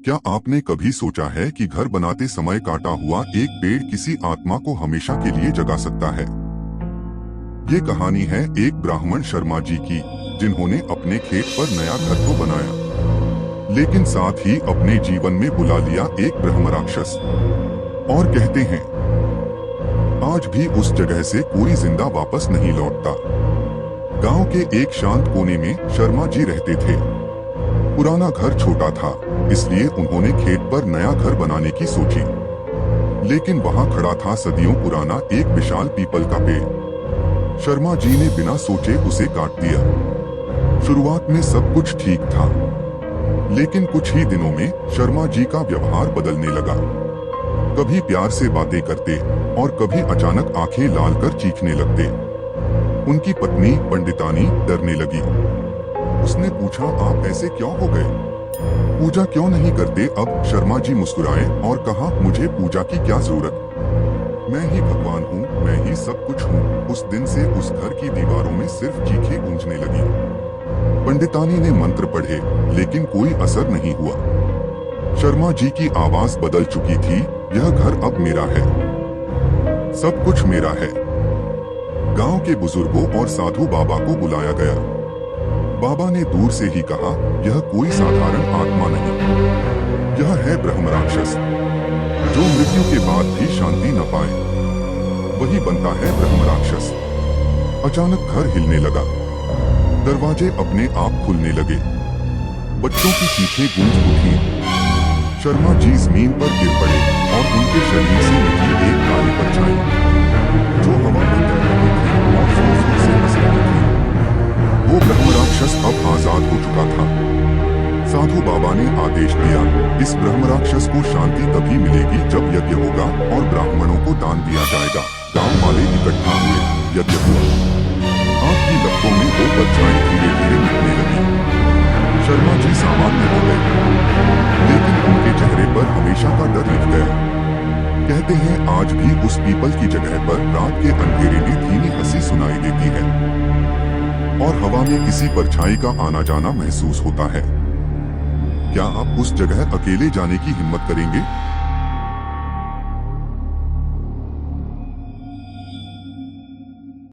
क्या आपने कभी सोचा है कि घर बनाते समय काटा हुआ एक पेड़ किसी आत्मा को हमेशा के लिए जगा सकता है? ये कहानी है एक ब्राह्मण शर्मा जी की, जिन्होंने अपने खेत पर नया घर तो बनाया, लेकिन साथ ही अपने जीवन में बुला लिया एक ब्रह्म राक्षस। और कहते हैं आज भी उस जगह से कोई जिंदा वापस नहीं लौटता। गांव के एक शांत कोने में शर्मा जी रहते थे। पुराना घर छोटा था, इसलिए उन्होंने खेत पर नया घर बनाने की सोची। लेकिन वहां खड़ा था सदियों पुराना एक विशाल पीपल का पेड़। शर्मा जी ने बिना सोचे उसे काट दिया। शुरुआत में सब कुछ ठीक था, लेकिन कुछ ही दिनों में शर्मा जी का व्यवहार बदलने लगा। कभी प्यार से बातें करते और कभी अचानक आंखें लाल कर चीखने लगते। उनकी पत्नी पंडितानी डरने लगी। उसने पूछा, आप ऐसे क्यों हो गए? पूजा क्यों नहीं करते? अब शर्मा जी मुस्कुराए और कहा, मुझे पूजा की क्या जरूरत, मैं ही भगवान हूँ, मैं ही सब कुछ हूँ। उस दिन से उस घर की दीवारों में सिर्फ चीखें गूंजने लगी। पंडितानी ने मंत्र पढ़े, लेकिन कोई असर नहीं हुआ। शर्मा जी की आवाज बदल चुकी थी, यह घर अब मेरा है, सब कुछ मेरा है। गांव के बुजुर्गों और साधु बाबा को बुलाया गया। बाबा ने दूर से ही कहा, यह कोई साधारण आत्मा नहीं, यह है ब्रह्म राक्षस, जो मृत्यु के बाद भी शांति न पाए, वही बनता है ब्रह्म राक्षस। अचानक घर हिलने लगा, दरवाजे अपने आप खुलने लगे, बच्चों की चीखें गूंज उठी। शर्मा जी जमीन पर गिर पड़े और उनके शरीर से निकली एक काली परछाई, जो हवा में तैर रही थी और जोर-जोर से हंस रही थी। वो ब्रह्म राक्षस अब आजाद हो चुका था। साधु बाबा ने आदेश दिया, इस ब्रह्म राक्षस को शांति तभी मिलेगी जब यज्ञ होगा और ब्राह्मणों को दान दिया जाएगा। गांव वाले इकट्ठा हुए, यज्ञ हुआ। आग की लपटों में वो परछाई धीरे धीरे मिटने लगी। शर्मा जी सामान्य हो गए, लेकिन उनके चेहरे पर हमेशा का डर लिख गया। कहते हैं आज भी उस पीपल की जगह पर रात के अंधेरे में धीमी हंसी सुनाई देती है और हवा में किसी परछाई का आना जाना महसूस होता है। क्या आप उस जगह अकेले जाने की हिम्मत करेंगे?